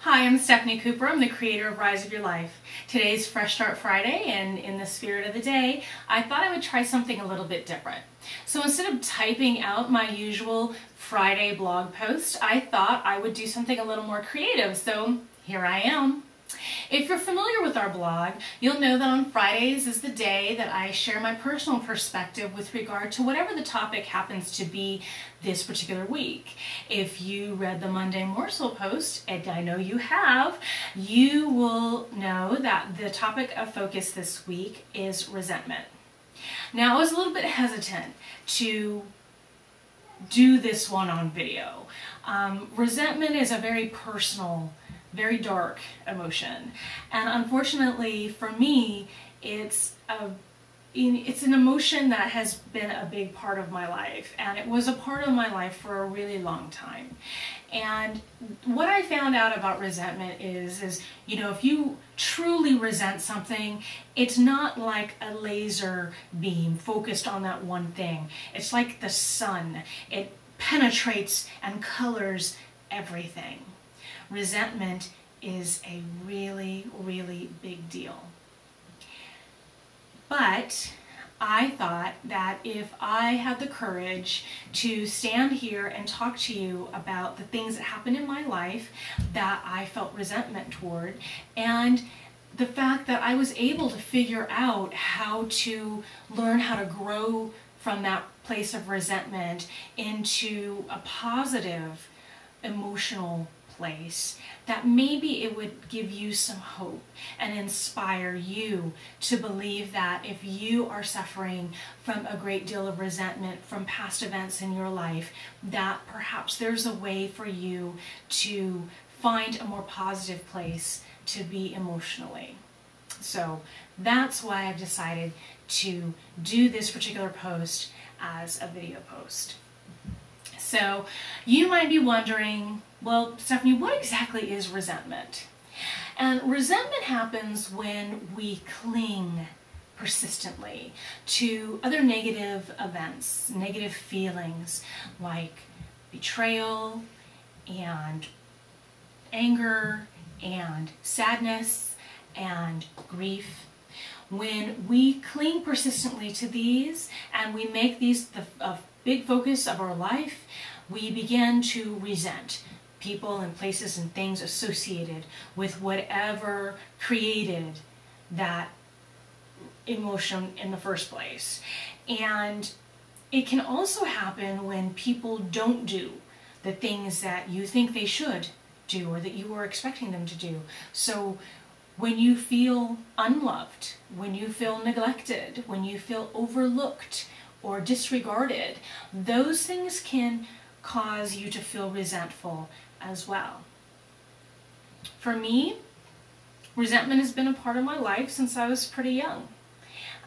Hi, I'm Stephanie Cooper. I'm the creator of Rise of Your Life. Today's Fresh Start Friday, and in the spirit of the day, I thought I would try something a little bit different. So instead of typing out my usual Friday blog post, I thought I would do something a little more creative, so here I am. If you're familiar with our blog, you'll know that on Fridays is the day that I share my personal perspective with regard to whatever the topic happens to be this particular week. If you read the Monday Morsel post, and I know you have, you will know that the topic of focus this week is resentment. Now, I was a little bit hesitant to do this one on video. Resentment is a very personal, very dark emotion, and unfortunately for me it's an emotion that has been a big part of my life, and it was a part of my life for a really long time. And what I found out about resentment is you know, if you truly resent something, it's not like a laser beam focused on that one thing. It's like the sun. It penetrates and colors everything. Resentment is a really, really big deal. But I thought that if I had the courage to stand here and talk to you about the things that happened in my life that I felt resentment toward, and the fact that I was able to figure out how to learn how to grow from that place of resentment into a positive emotional place, that maybe it would give you some hope and inspire you to believe that if you are suffering from a great deal of resentment from past events in your life, that perhaps there's a way for you to find a more positive place to be emotionally. So that's why I've decided to do this particular post as a video post. So you might be wondering, well, Stephanie, what exactly is resentment? And resentment happens when we cling persistently to other negative events, negative feelings like betrayal and anger and sadness and grief. When we cling persistently to these and we make these the big focus of our life, we begin to resent people and places and things associated with whatever created that emotion in the first place. And it can also happen when people don't do the things that you think they should do or that you were expecting them to do. So when you feel unloved, when you feel neglected, when you feel overlooked or disregarded, those things can cause you to feel resentful as well. For me, resentment has been a part of my life since I was pretty young.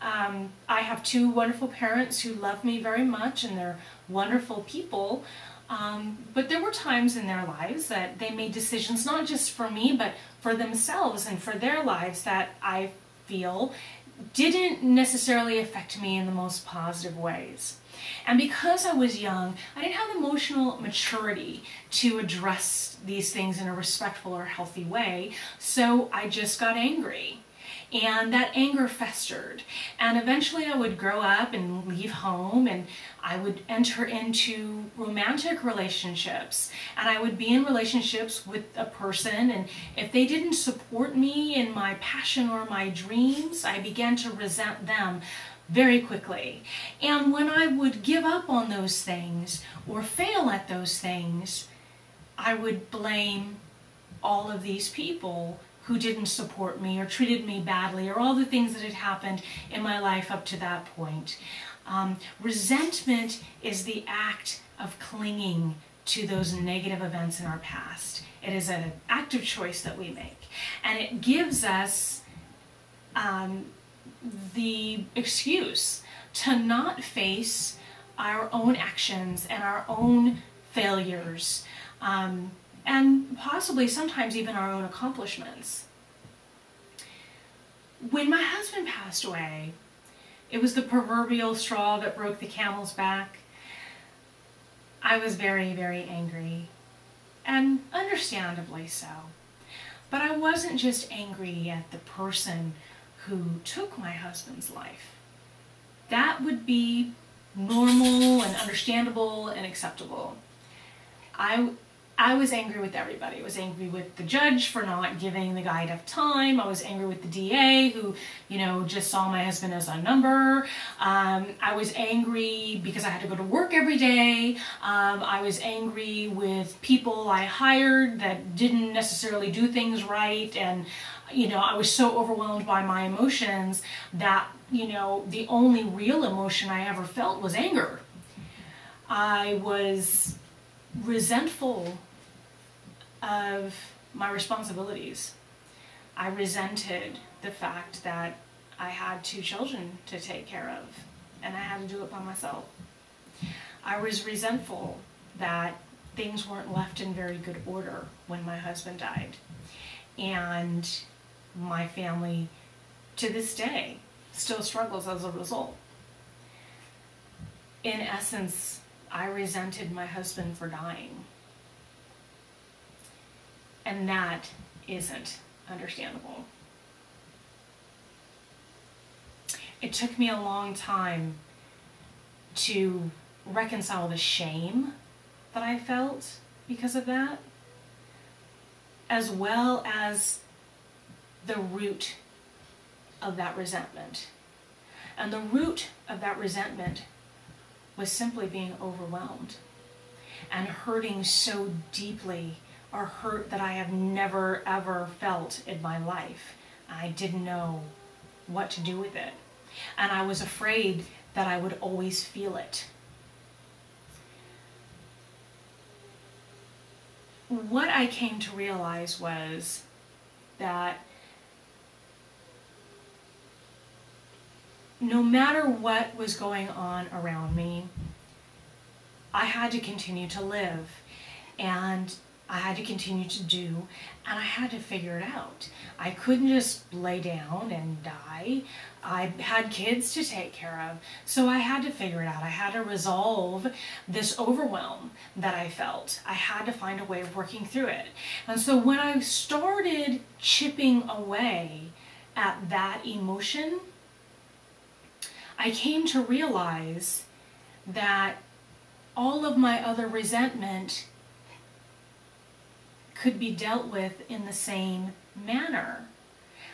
I have two wonderful parents who love me very much, and they're wonderful people, but there were times in their lives that they made decisions not just for me but for themselves and for their lives that I feel didn't necessarily affect me in the most positive ways. And because I was young, I didn't have emotional maturity to address these things in a respectful or healthy way, so I just got angry. And that anger festered. And eventually I would grow up and leave home, and I would enter into romantic relationships. And I would be in relationships with a person, and if they didn't support me in my passion or my dreams, I began to resent them very quickly. And when I would give up on those things or fail at those things, I would blame all of these people who didn't support me or treated me badly, or all the things that had happened in my life up to that point. Resentment is the act of clinging to those negative events in our past. It is an active choice that we make, and it gives us the excuse to not face our own actions and our own failures, and possibly sometimes even our own accomplishments. When my husband passed away, it was the proverbial straw that broke the camel's back. I was very, very angry, and understandably so. But I wasn't just angry at the person who took my husband's life. That would be normal and understandable and acceptable. I was angry with everybody. I was angry with the judge for not giving the guy enough time. I was angry with the DA who, just saw my husband as a number. I was angry because I had to go to work every day. I was angry with people I hired that didn't necessarily do things right. And, I was so overwhelmed by my emotions that, the only real emotion I ever felt was anger. I was resentful of my responsibilities. I resented the fact that I had 2 children to take care of and I had to do it by myself. I was resentful that things weren't left in very good order when my husband died. And my family, to this day, still struggles as a result. In essence, I resented my husband for dying. And that isn't understandable. It took me a long time to reconcile the shame that I felt because of that, as well as the root of that resentment. And the root of that resentment was simply being overwhelmed and hurting so deeply, or hurt that I have never ever felt in my life. I didn't know what to do with it. And I was afraid that I would always feel it. What I came to realize was that no matter what was going on around me, I had to continue to live, and I had to continue to do, and I had to figure it out. I couldn't just lay down and die. I had kids to take care of, so I had to figure it out. I had to resolve this overwhelm that I felt. I had to find a way of working through it. And so when I started chipping away at that emotion, I came to realize that all of my other resentment could be dealt with in the same manner.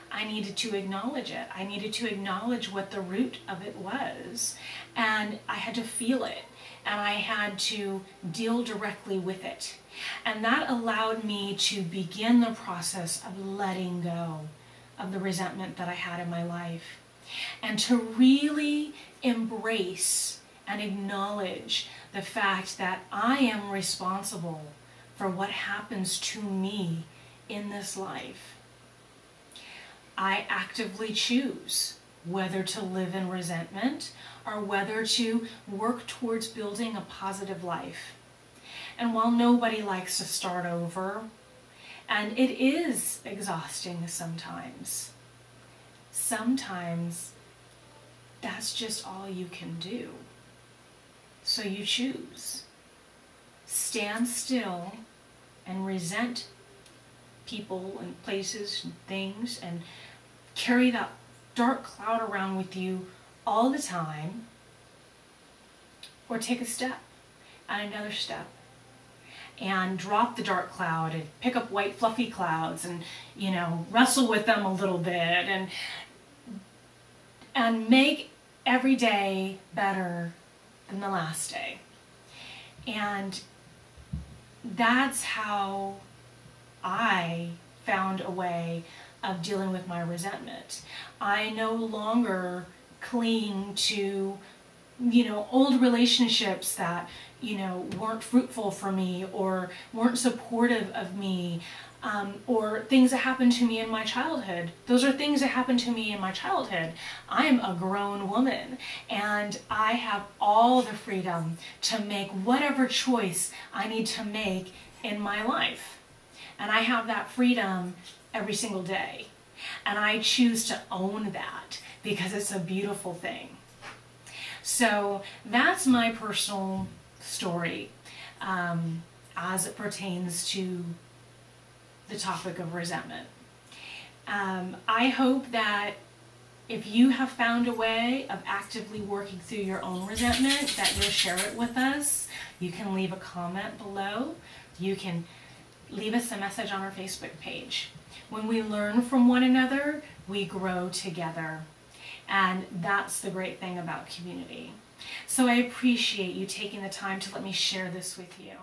I needed to acknowledge it. I needed to acknowledge what the root of it was, and I had to feel it, and I had to deal directly with it. And that allowed me to begin the process of letting go of the resentment that I had in my life, and to really embrace and acknowledge the fact that I am responsible for what happens to me in this life. I actively choose whether to live in resentment or whether to work towards building a positive life. And while nobody likes to start over, and it is exhausting sometimes that's just all you can do. So you choose. Stand still and resent people and places and things and carry that dark cloud around with you all the time, or take a step and another step and drop the dark cloud and pick up white fluffy clouds and wrestle with them a little bit and make every day better than the last day. And that's how I found a way of dealing with my resentment. I no longer cling to, old relationships that, weren't fruitful for me or weren't supportive of me, or things that happened to me in my childhood. Those are things that happened to me in my childhood. I'm a grown woman, and I have all the freedom to make whatever choice I need to make in my life. And I have that freedom every single day. And I choose to own that because it's a beautiful thing. So that's my personal story as it pertains to the topic of resentment. I hope that if you have found a way of actively working through your own resentment, that you'll share it with us. You can leave a comment below. You can leave us a message on our Facebook page. When we learn from one another, we grow together. And that's the great thing about community. So I appreciate you taking the time to let me share this with you.